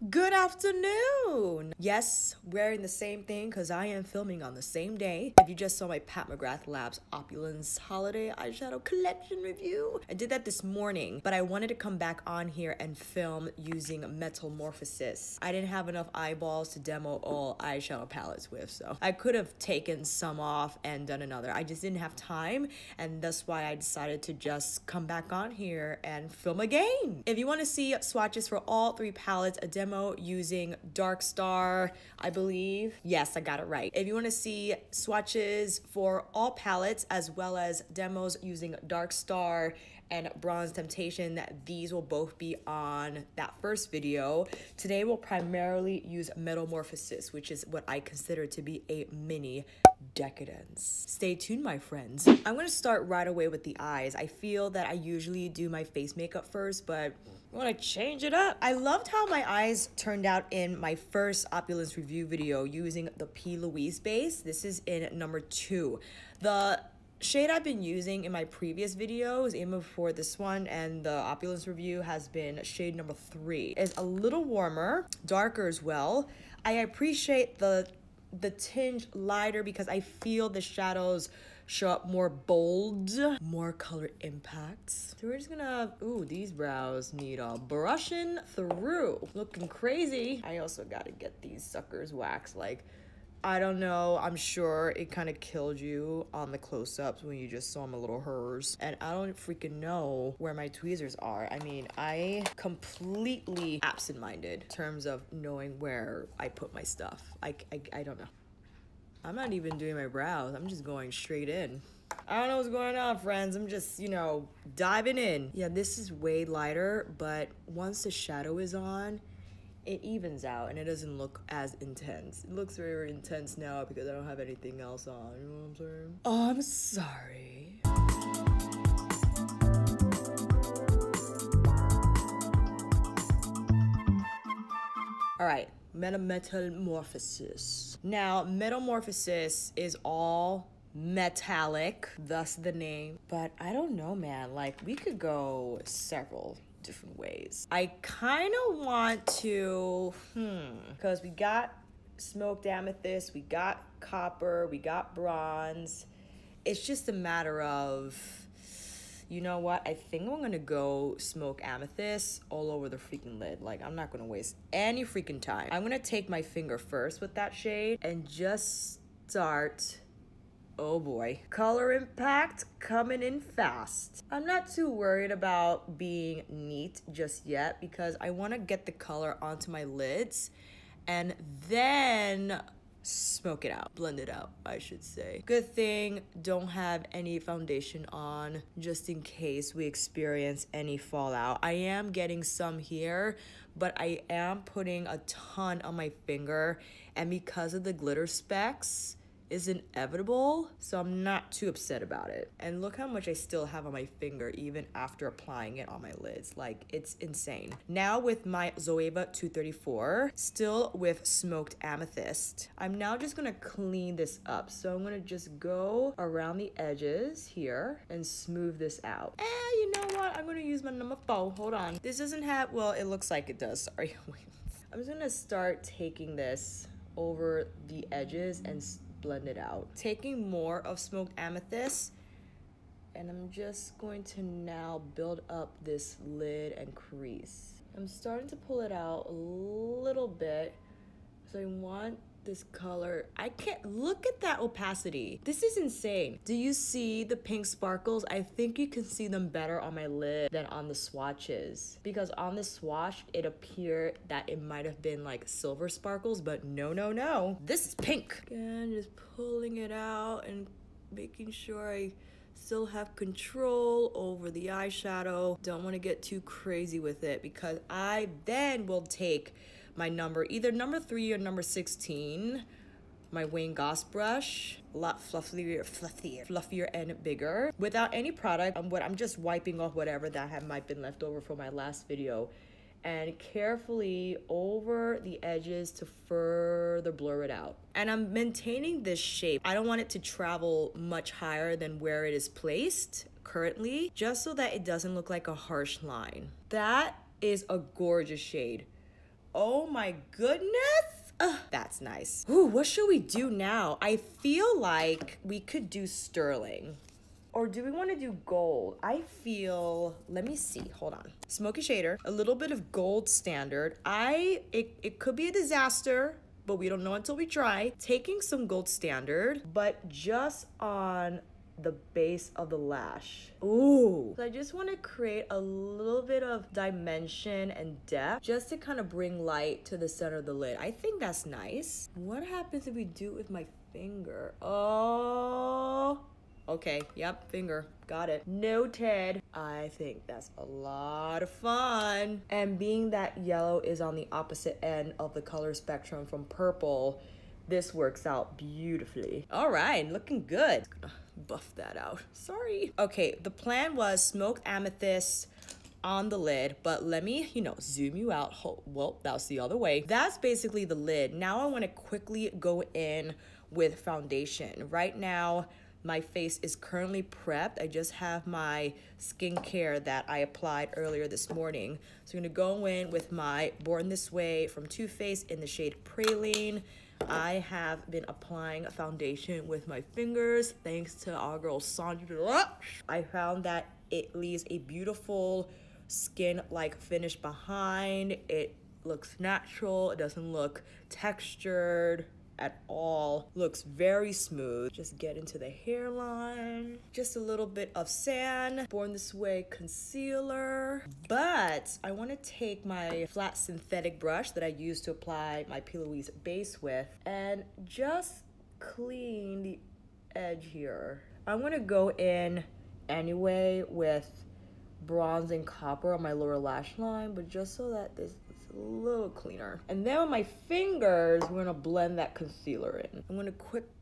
Good afternoon! Yes, wearing the same thing because I am filming on the same day. If you just saw my Pat McGrath Labs Opulence Holiday Eyeshadow Collection review, I did that this morning, but I wanted to come back on here and film using Metalmorphosis. I didn't have enough eyeballs to demo all eyeshadow palettes with, so I could have taken some off and done another. I just didn't have time, and that's why I decided to just come back on here and film again. If you want to see swatches for all three palettes, a demo using Dark Star, I believe. Yes, I got it right. If you want to see swatches for all palettes as well as demos using Dark Star and Bronze Temptation, these will both be on that first video. Today we'll primarily use Metalmorphosis, which is what I consider to be a mini decadence. Stay tuned, my friends. I'm gonna start right away with the eyes. I feel that I usually do my face makeup first, but I want to change it up. I loved how my eyes turned out in my first Opulence review video using the P. Louise base. This is in number 2. The shade I've been using in my previous videos, even before this one and the Opulence review, has been shade number 3. It's a little warmer, darker as well. I appreciate the tinge lighter because I feel the shadows show up more bold, more color impacts. So we're just gonna, ooh, these brows need a brushing through. Looking crazy. I also gotta get these suckers waxed. Like, I don't know, I'm sure it kind of killed you on the close-ups when you just saw my little hers. And I don't freaking know where my tweezers are. I mean, I completely absent-minded in terms of knowing where I put my stuff. I don't know. I'm not even doing my brows. I'm just going straight in. I don't know what's going on, friends. I'm just, you know, diving in. Yeah, this is way lighter, but once the shadow is on, it evens out and it doesn't look as intense. It looks very, very intense now because I don't have anything else on. You know what I'm saying? Oh, I'm sorry. All right. Metalmorphosis. Now, Metalmorphosis is all metallic, thus the name. But I don't know, man. Like, we could go several different ways. I kind of want to, because we got smoked amethyst, we got copper, we got bronze. It's just a matter of, you know what? I think I'm gonna go smoke amethyst all over the freaking lid. Like, I'm not gonna waste any freaking time. I'm gonna take my finger first with that shade and just start, oh boy, color impact coming in fast. I'm not too worried about being neat just yet because I wanna get the color onto my lids and then smoke it out, blend it out, I should say. Good thing don't have any foundation on just in case we experience any fallout. I am getting some here, but I am putting a ton on my finger, and because of the glitter specks is inevitable, so I'm not too upset about it. And look how much I still have on my finger even after applying it on my lids. Like, it's insane. Now with my Zoeva 234, still with smoked amethyst, I'm now just gonna clean this up. So I'm gonna just go around the edges here and smooth this out. And you know what? I'm gonna use my number 4. Hold on. This doesn't have, well, it looks like it does, sorry. I'm just gonna start taking this over the edges and blend it out. Taking more of smoked amethyst, and I'm just going to now build up this lid and crease. I'm starting to pull it out a little bit, so I want this color. I can't, look at that opacity. This is insane. Do you see the pink sparkles? I think you can see them better on my lid than on the swatches, because on the swatch it appeared that it might have been like silver sparkles, but no, this is pink. Again, just pulling it out and making sure I still have control over the eyeshadow. Don't want to get too crazy with it because I then will take my number, either number 3 or number 16, my Wayne Goss brush, a lot fluffier and bigger. Without any product, I'm just wiping off whatever that might have been left over from my last video and carefully over the edges to further blur it out. And I'm maintaining this shape. I don't want it to travel much higher than where it is placed currently, just so that it doesn't look like a harsh line. That is a gorgeous shade. Oh my goodness. That's nice. Ooh, what should we do now? I feel like we could do sterling. Or do we want to do gold? I feel, let me see, hold on. Smoky shader, a little bit of gold standard. It could be a disaster, but we don't know until we try. Taking some gold standard, but just on the base of the lash. Ooh. So I just want to create a little bit of dimension and depth just to kind of bring light to the center of the lid. I think that's nice. What happens if we do it with my finger? Oh. Okay, yep, finger, got it. Noted. I think that's a lot of fun. And being that yellow is on the opposite end of the color spectrum from purple, this works out beautifully. All right, looking good. Gonna buff that out, sorry. Okay, the plan was smoked amethyst on the lid, but let me, zoom you out. Well, that's the other way. That's basically the lid. Now I wanna quickly go in with foundation. Right now, my face is currently prepped. I just have my skincare that I applied earlier this morning. So I'm gonna go in with my Born This Way from Too Faced in the shade Praline. I have been applying a foundation with my fingers thanks to our girl Sandra. I found that it leaves a beautiful skin-like finish behind. It looks natural, it doesn't look textured at all. Looks very smooth. Just get into the hairline. Just a little bit of sand. Born This Way concealer. But I want to take my flat synthetic brush that I used to apply my P. Louise base with and just clean the edge here. I'm gonna go in anyway with bronze and copper on my lower lash line, but just so that this a little cleaner. And then with my fingers, we're gonna blend that concealer in. I'm gonna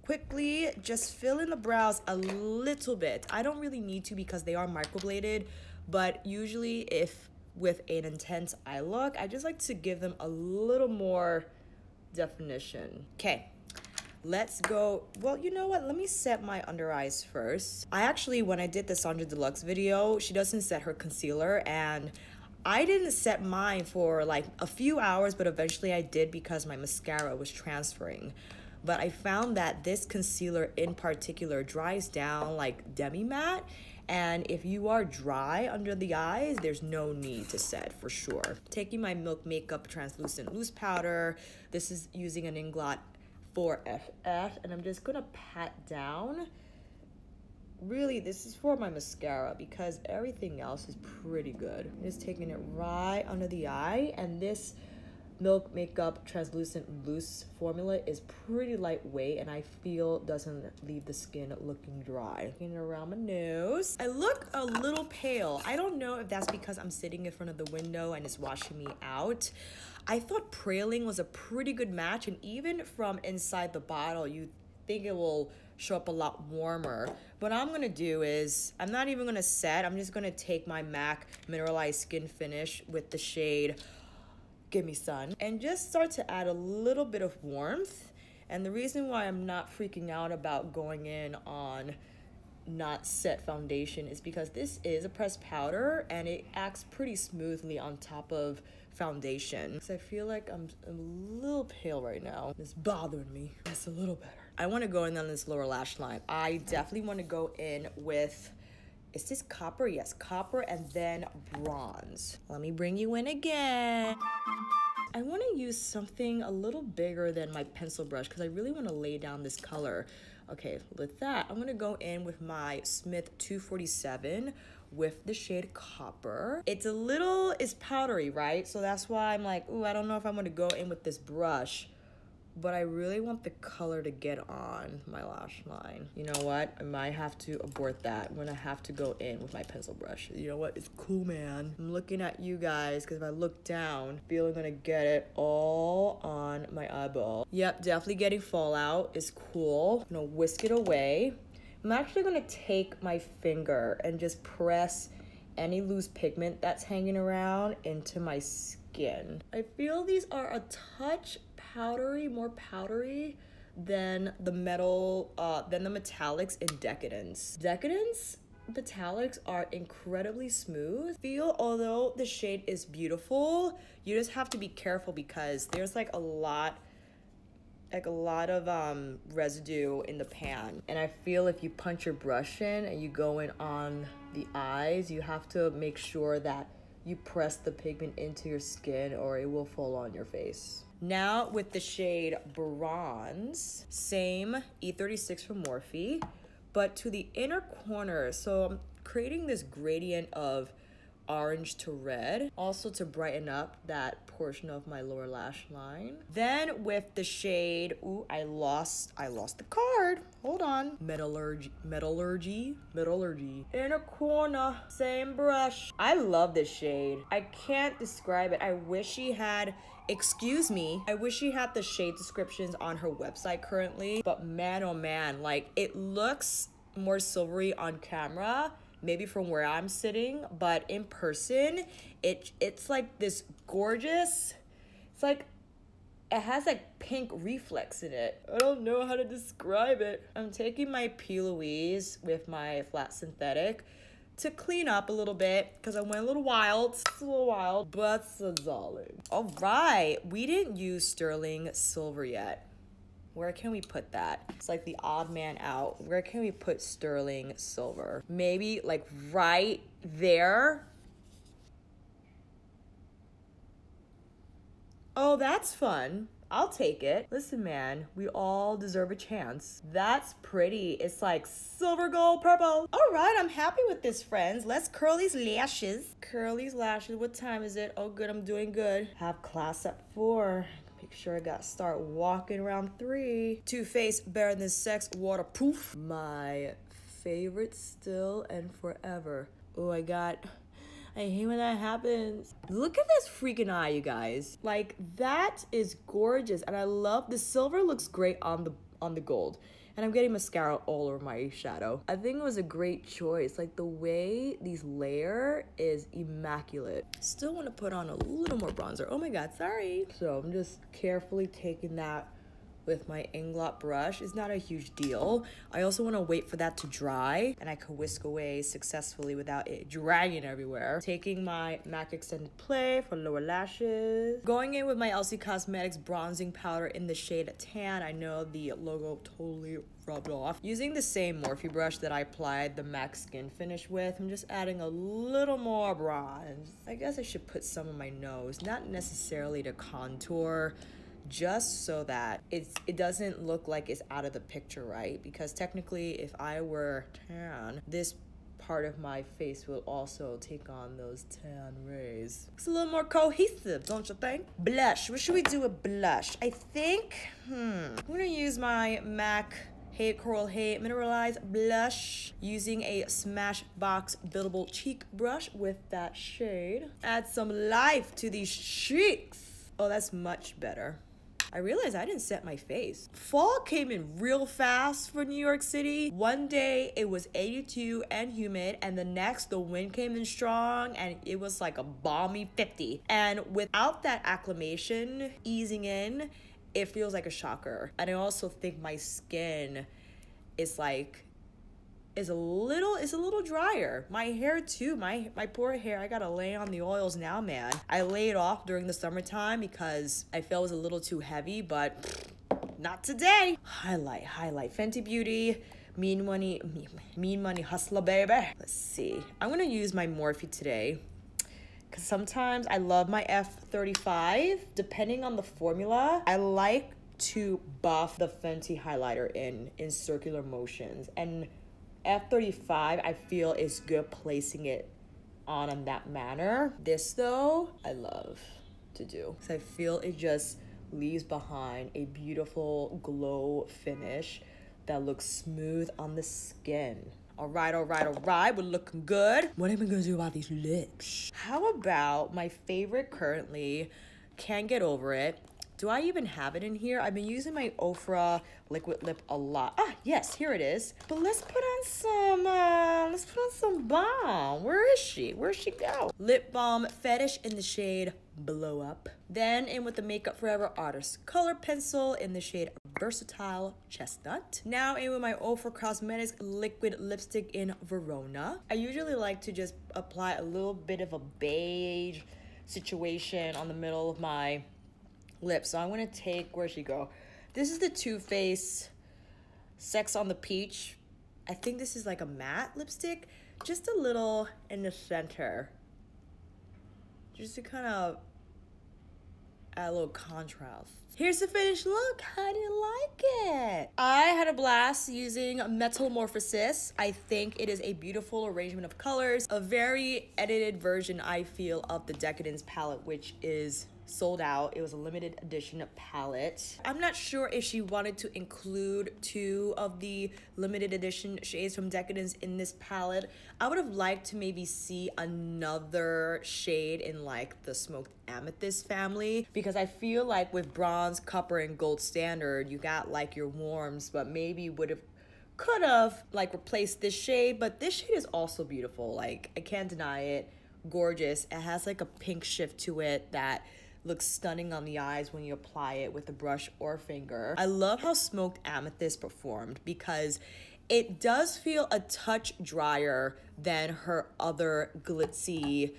quickly just fill in the brows a little bit. I don't really need to because they are microbladed, but usually if with an intense eye look, I just like to give them a little more definition. Okay. Let's go. Well, you know what? Let me set my under eyes first. I actually, when I did the Sandra Deluxe video, she doesn't set her concealer, and I didn't set mine for like a few hours, but eventually I did because my mascara was transferring. But I found that this concealer in particular dries down like demi-matte, and if you are dry under the eyes, there's no need to set for sure. Taking my Milk Makeup Translucent Loose Powder. This is using an Inglot 4FF, and I'm just gonna pat down. Really, this is for my mascara because everything else is pretty good. I'm just taking it right under the eye, and this Milk Makeup Translucent Loose formula is pretty lightweight and I feel doesn't leave the skin looking dry. Taking it around my nose. I look a little pale. I don't know if that's because I'm sitting in front of the window and it's washing me out. I thought Praline was a pretty good match, and even from inside the bottle, you think it will show up a lot warmer. What I'm gonna do is, I'm not even gonna set, I'm just gonna take my MAC Mineralize Skin Finish with the shade Gimme Sun and just start to add a little bit of warmth. And the reason why I'm not freaking out about going in on not set foundation is because this is a pressed powder and it acts pretty smoothly on top of foundation. So I feel like I'm a little pale right now. It's bothering me. It's a little better. I want to go in on this lower lash line. I definitely want to go in with, is this copper? Yes, copper and then bronze. Let me bring you in again. I want to use something a little bigger than my pencil brush because I really want to lay down this color. Okay, with that, I'm going to go in with my Smith 247 with the shade Copper. It's powdery, right? So that's why I'm like, ooh, I don't know if I'm going to go in with this brush, but I really want the color to get on my lash line. You know what? I might have to abort that. I'm gonna have to go in with my pencil brush. You know what? It's cool, man. I'm looking at you guys because if I look down, I feel I'm gonna get it all on my eyeball. Yep, definitely getting fallout is cool. I'm gonna whisk it away. I'm actually gonna take my finger and just press any loose pigment that's hanging around into my skin. I feel these are a touch powdery, more powdery than the metallics in Decadence. Decadence metallics are incredibly smooth. Although the shade is beautiful, you just have to be careful because there's like a lot of residue in the pan. And I feel if you punch your brush in and you go in on the eyes, you have to make sure that you press the pigment into your skin or it will fall on your face. Now with the shade Bronze, same E36 from Morphe, but to the inner corner. So I'm creating this gradient of orange to red, also to brighten up that portion of my lower lash line. Then with the shade, ooh, I lost the card. Hold on. Metallurgy. Inner corner, same brush. I love this shade. I can't describe it. I wish she had, excuse me, I wish she had the shade descriptions on her website currently, but man, oh man, like it looks more silvery on camera, maybe from where I'm sitting, but in person, it's like this gorgeous, it's like, it has like pink reflex in it. I don't know how to describe it. I'm taking my P. Louise with my flat synthetic to clean up a little bit because I went a little wild, but so darling. All right, we didn't use sterling silver yet. Where can we put that? It's like the odd man out. Where can we put sterling silver? Maybe like right there. Oh, that's fun. I'll take it. Listen, man, we all deserve a chance. That's pretty. It's like silver, gold, purple. All right, I'm happy with this, friends. Let's curl these lashes. Curl these lashes. What time is it? Oh, good, I'm doing good. Have class at 4. Make sure I got to start walking around 3. Too Faced Better Than Sex Waterproof. My favorite still and forever. Oh, I hate when that happens. Look at this freaking eye, you guys. Like, that is gorgeous. And I love, the silver looks great on the gold. And I'm getting mascara all over my eyeshadow. I think it was a great choice. Like, the way these layer is immaculate. Still want to put on a little more bronzer. Oh my God, sorry. So I'm just carefully taking that with my Inglot brush. It's not a huge deal. I also want to wait for that to dry and I could whisk away successfully without it dragging everywhere. Taking my MAC Extended Play for lower lashes. Going in with my Elcie Cosmetics bronzing powder in the shade Tan. I know the logo totally rubbed off. Using the same Morphe brush that I applied the MAC Skin Finish with, I'm just adding a little more bronze. I guess I should put some on my nose, not necessarily to contour, just so that it doesn't look like it's out of the picture, right? Because technically, if I were tan, this part of my face will also take on those tan rays. It's a little more cohesive, don't you think? Blush. What should we do with blush? I think, I'm gonna use my MAC Hate Coral Hate Mineralize blush using a Smashbox buildable cheek brush with that shade. Add some life to these cheeks. Oh, that's much better. I realized I didn't set my face. Fall came in real fast for New York City. One day it was 82 and humid, and the next the wind came in strong and it was like a balmy 50. And without that acclimation easing in, it feels like a shocker. And I also think my skin is like, is a little drier. My hair too, my poor hair, I gotta lay on the oils now, man. I lay it off during the summertime because I felt it was a little too heavy, but not today. Highlight, Fenty Beauty, Mean Money Hustler, baby. Let's see, I'm gonna use my Morphe today because sometimes I love my F35. Depending on the formula, I like to buff the Fenty highlighter in circular motions, and F35 I feel is good placing it on in that manner. This though, I love to do because I feel it just leaves behind a beautiful glow finish that looks smooth on the skin. All right, we're looking good. What am I gonna do about these lips? How about my favorite currently, Can't Get Over It. Do I even have it in here? I've been using my Ofra liquid lip a lot. Ah, yes, here it is. But let's put on some balm. Where is she? Where'd she go? Lip balm fetish in the shade blow up. Then in with the Makeup Forever Artist Color Pencil in the shade Versatile Chestnut. Now in with my O for Cosmetics liquid lipstick in Verona. I usually like to just apply a little bit of a beige situation on the middle of my lips. So I'm gonna take, where'd she go? This is the Too Faced Sex on the Peach. I think this is like a matte lipstick. Just a little in the center. Just to kind of add a little contrast. Here's the finished look. How do you like it? I had a blast using Metalmorphosis. I think it is a beautiful arrangement of colors. A very edited version, I feel, of the Decadence palette, which is sold out. It was a limited edition palette. I'm not sure if she wanted to include 2 of the limited edition shades from Decadence in this palette. I would have liked to maybe see another shade in like the Smoked Amethyst family, because I feel like with Bronze, Copper, and Gold Standard, you got like your warms, but maybe could have like replaced this shade. But this shade is also beautiful. Like, I can't deny it. Gorgeous. It has like a pink shift to it that looks stunning on the eyes when you apply it with a brush or finger. I love how Smoked Amethyst performed because it does feel a touch drier than her other glitzy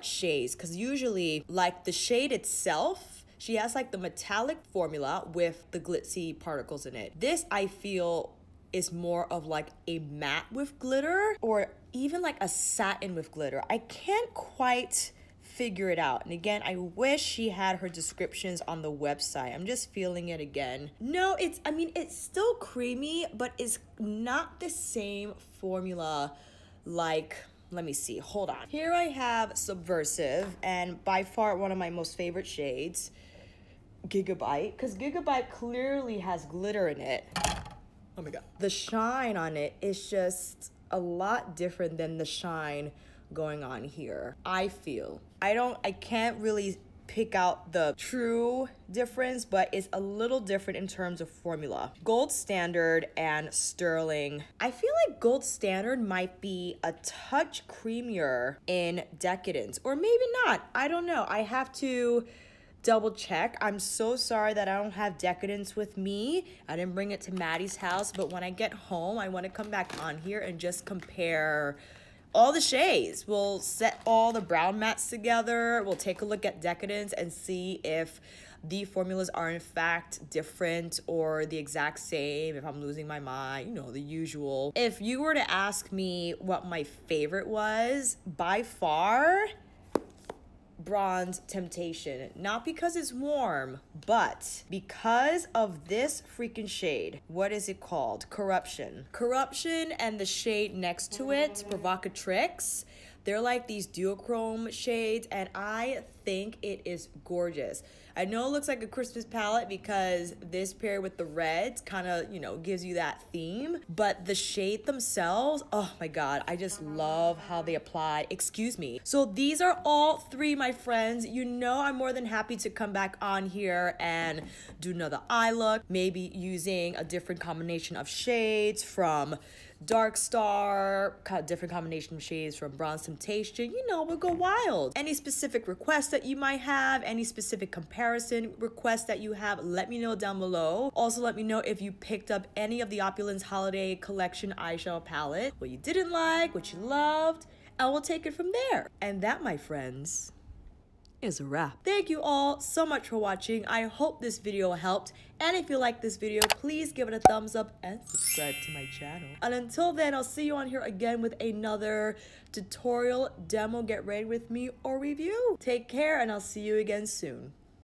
shades, because usually like the shade itself, she has like the metallic formula with the glitzy particles in it. This I feel is more of like a matte with glitter, or even like a satin with glitter. I can't quite figure it out. And again, I wish she had her descriptions on the website. I'm just feeling it again. No, I mean, it's still creamy, but it's not the same formula. Like, let me see, hold on. Here I have Subversive, and by far one of my most favorite shades, Gigabyte, because Gigabyte clearly has glitter in it. Oh my God. The shine on it is just a lot different than the shine going on here, I feel. I can't really pick out the true difference, but it's a little different in terms of formula. Gold Standard and Sterling. I feel like Gold Standard might be a touch creamier in Decadence, or maybe not. I don't know. I have to double check. I'm so sorry that I don't have Decadence with me. I didn't bring it to Maddie's house, but when I get home, I want to come back on here and just compare all the shades. We'll set all the brown mattes together. We'll take a look at Decadence and see if the formulas are in fact different or the exact same, if I'm losing my mind, you know, the usual. If you were to ask me what my favorite was, by far, Bronze Temptation. Not because it's warm, but because of this freaking shade. What is it called? Corruption. Corruption and the shade next to it, Provocatrix. They're like these duochrome shades, and I think it is gorgeous. I know it looks like a Christmas palette because this paired with the reds kind of, you know, gives you that theme. But the shade themselves, oh my God, I just love how they apply. Excuse me. So these are all 3, my friends. You know, I'm more than happy to come back on here and do another eye look, maybe using a different combination of shades from Dark Star, different combination of shades from Bronze Temptation. You know, we'll go wild. Any specific requests that you might have, any specific comparison requests that you have, let me know down below. Also, let me know if you picked up any of the Opulence Holiday Collection eyeshadow palette, what you didn't like, what you loved, and we'll take it from there. And that, my friends, is a wrap. Thank you all so much for watching. I hope this video helped, and if you like this video, please give it a thumbs up and subscribe to my channel. And until then, I'll see you on here again with another tutorial, demo, get ready with me, or review. Take care, and I'll see you again soon.